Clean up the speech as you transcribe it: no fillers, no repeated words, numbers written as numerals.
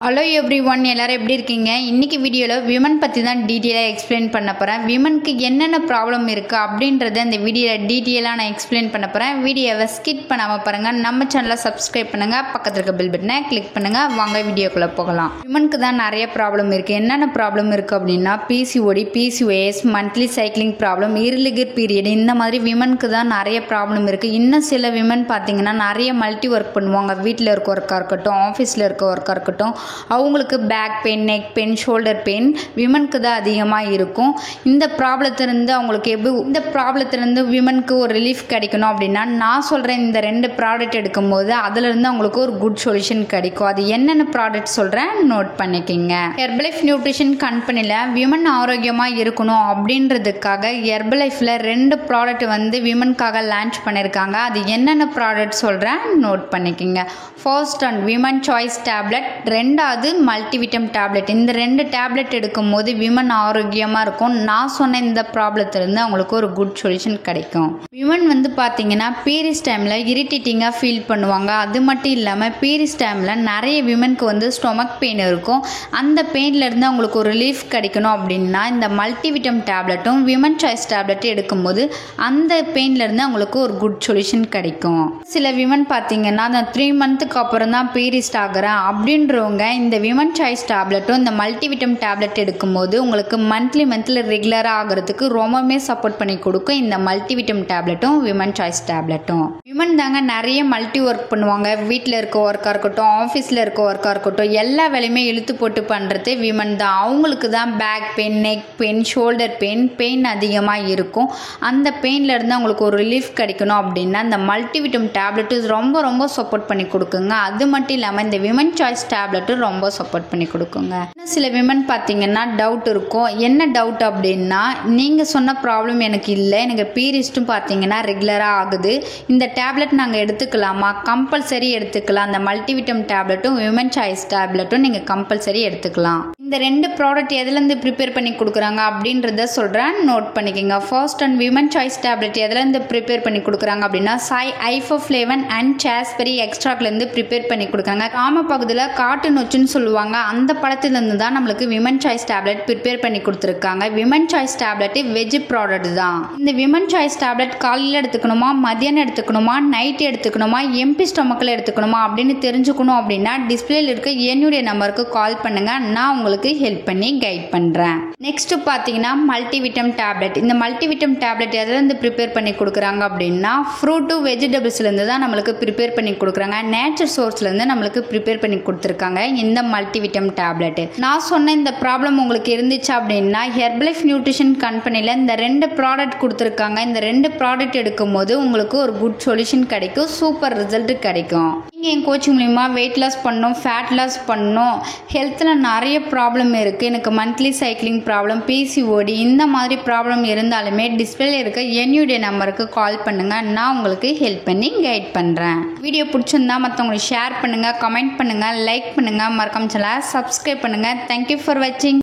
Hello everyone, எல்லாரும் எப்படி இருக்கீங்க? இன்னைக்கு வீடியோல விமன் பத்தி தான் டீடைலா எக்ஸ்பிளைன் பண்ண போறேன். விமனுக்கு என்னென்ன ப்ராப்ளம் இருக்கு அப்படின்றத இந்த வீடியோல டீடைலா நான் எக்ஸ்பிளைன் பண்ண போறேன். வீடியோவை ஸ்கிப் பண்ணாம பாருங்க. நம்ம சேனலை சப்ஸ்கிரைப் பண்ணுங்க, பக்கத்துல இருக்க பெல் பட்டனை கிளிக் பண்ணுங்க. வாங்க வீடியோக்குள்ள போகலாம். விமனுக்கு தான் நிறைய ப்ராப்ளம் இருக்கு. என்னென்ன ப்ராப்ளம் இருக்கு அப்படின்னா PCOD, PCOS, monthly cycling problem, irregular period, இந்த மாதிரி விமனுக்கு தான் நிறைய ப்ராப்ளம் இருக்கு. இன்னும் சில விமன் பாத்தீங்கன்னா நிறைய மல்டி ஒர்க் பண்ணுவாங்க. வீட்டில் இருக்க ஒர்க்கா இருக்கட்டும், ஆஃபீஸில் இருக்க ஒர்க்கா இருக்கட்டும், அவங்களுக்கு back pain, neck pain, shoulder pain விமனுக்கு தான் அதிகமாக இருக்கும். இந்த ப்ராப்ளத்திலிருந்து அவங்களுக்கு இந்த ப்ராப்ளத்திலிருந்து விமனுக்கு ஒரு ரிலீஃப் கிடைக்கணும் அப்படின்னா நான் சொல்கிறேன், இந்த 2 ப்ராடக்ட் எடுக்கும்போது அதிலிருந்து அவங்களுக்கு ஒரு குட் சொல்யூஷன் கிடைக்கும். அது என்னென்ன ப்ராடக்ட் சொல்கிறேன், நோட் பண்ணிக்கிங்க. ஹெர்பலைஃப் நியூட்ரிஷன் கம்பெனியில் விமன் ஆரோக்கியமாக இருக்கணும் அப்படின்றதுக்காக ஹெர்பலைஃபில் 2 ப்ராடக்ட் விமனுக்காக லான்ச் பண்ணியிருக்காங்க. அது என்னென்ன ப்ராடக்ட் சொல்கிறேன், நோட் பண்ணிக்கிங்க. First and women choice tablet, ரெண்டாவது மல்டிவிட்டம் டேப்லெட். இந்த 2 டேப்லெட் எடுக்கும்போது விமன் ஆரோக்கியமாக இருக்கும். நான் சொன்ன இந்த ப்ராப்ளத்திலிருந்து அவங்களுக்கு ஒரு குட் சொல்யூஷன் கிடைக்கும். விமன் பார்த்தீங்கன்னா பீரியட்ஸ் டைமில் இரிட்டேட்டிங்காக ஃபீல் பண்ணுவாங்க. அது மட்டும் இல்லாமல் பீரியட்ஸ் டைமில் நிறைய விமனுக்கு ஸ்டொமக் பெயின் இருக்கும். அந்த பெயின்லேருந்து அவங்களுக்கு ஒரு ரிலீஃப் கிடைக்கணும் அப்படின்னா இந்த மல்டிவிட்டம் டேப்லெட்டும் விமன் சாய்ஸ் டேப்லெட்டும் எடுக்கும்போது அந்த பெயின்லேருந்து அவங்களுக்கு ஒரு குட் சொல்யூஷன் கிடைக்கும். சில விமன் பார்த்தீங்கன்னா அந்த 3 மந்த்துக்கு அப்புறம் தான் பீரியட்ஸ் ஆகிறேன் அப்படின்றவங்க இந்த விமன் சாய்ஸ் டேப்லெட்டும் இந்த மல்டிவிட்டம் டேப்லெட் எடுக்கும்போது உங்களுக்கு மந்த்லி ரெகுலராக ஆகிறதுக்கு ரொம்பவுமே சப்போர்ட் பண்ணி கொடுக்கும். இந்த மல்டிவிட்டம் டேப்லெட்டும் விமன் சாய்ஸ் டேப்லெட்டும். விமன் தாங்க நிறைய மல்டி ஒர்க் பண்ணுவாங்க. வீட்டில் இருக்க ஒர்க்காக இருக்கட்டும், ஆஃபீஸில் இருக்க ஒர்க்காக இருக்கட்டும், எல்லா வேலையுமே இழுத்து போட்டு பண்ணுறது விமன் தான். அவங்களுக்கு தான் back pain, neck pain, shoulder pain அதிகமாக இருக்கும். அந்த பெயின்லேருந்து அவங்களுக்கு ஒரு ரிலீஃப் கிடைக்கணும் அப்படின்னா இந்த மல்டிவிட்டம் டேப்லெட்டு ரொம்ப சப்போர்ட் பண்ணி கொடுக்குங்க. அது மட்டும் இல்லாமல் இந்த விமன் சாய்ஸ் டேப்லெட்டும் ரொம்ப சப்போர்ட் பண்ணி கொடுக்குங்க. சில விமன் பார்த்தீங்கன்னா டவுட் இருக்கும். என்ன டவுட் அப்படின்னா, நீங்கள் சொன்ன ப்ராப்ளம் எனக்கு இல்லை, எனக்கு பீரியட்ஸும் பார்த்தீங்கன்னா ரெகுலராக ஆகுது, இந்த டேப்லெட் நாங்கள் எடுத்துக்கலாமா? கம்பல்சரி எடுத்துக்கலாம். அந்த மல்டிவிட்டம் டேப்லெட்டும் விமன் சாய்ஸ் டேப்லெட்டும் நீங்கள் கம்பல்சரி எடுத்துக்கலாம். இந்த 2 ப்ராடக்ட் எதுலேருந்து ப்ரிப்பேர் பண்ணி கொடுக்குறாங்க அப்படின்றத சொல்கிறேன், நோட் பண்ணிக்கோங்க. First and women choice tablet எதுலேருந்து ப்ரிப்பேர் பண்ணி கொடுக்குறாங்க அப்படின்னா சாய் ஐஃபோஃப்ளேவன் அண்ட் சாஸ்பெரி எக்ஸ்ட்ராக்லேருந்து ப்ரிப்பேர் பண்ணி கொடுக்குறாங்க. கிராம பகுதியில் காட்டு நொச்சுன்னு சொல்லுவாங்க, அந்த பழத்திலிருந்து தான் நம்மளுக்கு விமன் சாய்ஸ் டேப்லெட் ப்ரிப்பேர் பண்ணி கொடுத்துருக்காங்க. Women choice tablet veg product தான். இந்த விமன் சாய்ஸ் டேப்லெட் காலையில் எடுத்துக்கணுமா, மதியானம் எடுத்துக்கணுமா, நைட் எடுத்துக்கணுமா, எம்டி ஸ்டொமக்கில் எடுத்துக்கணுமா அப்படின்னு தெரிஞ்சுக்கணும் அப்படின்னா டிஸ்பிளேல இருக்க என்னுடைய நம்பருக்கு கால் பண்ணுங்க, நான் உங்களுக்கு ஹெல்ப் பண்ணி கைட் பண்ணுறேன். நெக்ஸ்ட் பார்த்தீங்கன்னா மல்டிவிட்டம் டேப்லெட். இந்த மல்டிவிட்டம் டேப்லெட் எதுலேருந்து ப்ரிப்பேர் பண்ணி கொடுக்குறாங்க அப்படின்னா ஃப்ரூட்டு வெஜிடபிள்ஸ்லேருந்து தான் நம்மளுக்கு ப்ரிப்பேர் பண்ணி கொடுக்குறாங்க. நேச்சர் சோர்ஸ்லேருந்து நம்மளுக்கு ப்ரிப்பேர் பண்ணி கொடுத்துருக்காங்க இந்த மல்டிவிட்டம் டேப்லெட். நான் சொன்ன இந்த ப்ராப்ளம் உங்களுக்கு இருந்துச்சு அப்படின்னா ஹெர்பலைஃப் நியூட்ரிஷன் கம்பெனியில் இந்த 2 ப்ராடக்ட் கொடுத்துருக்காங்க. இந்த 2 ப்ராடக்ட் எடுக்கும்போது உங்களுக்கு ஒரு குட் சொல்யூஷன் கிடைக்கும், சூப்பர் ரிசல்ட் கிடைக்கும். நீங்கள் என் கோச்சிங் மூலிமா வெயிட் லாஸ் பண்ணணும், ஃபேட் லாஸ் பண்ணணும், ஹெல்த்தில் நிறைய ப்ராப்ளம் இருக்குது, எனக்கு மந்த்லி சைக்கிளிங் ப்ராப்ளம், PCOD, இந்த மாதிரி ப்ராப்ளம் இருந்தாலுமே டிஸ்பிளேல இருக்க என்னுடைய நம்பருக்கு கால் பண்ணுங்கள், நான் உங்களுக்கு ஹெல்ப் பண்ணி கைட் பண்ணுறேன். வீடியோ பிடிச்சிருந்தா மற்றவங்களுக்கு ஷேர் பண்ணுங்கள், கமெண்ட் பண்ணுங்கள், லைக் பண்ணுங்கள், மறக்காம சேனலை சப்ஸ்கிரைப் பண்ணுங்கள். தேங்க்யூ ஃபார் வாட்சிங்.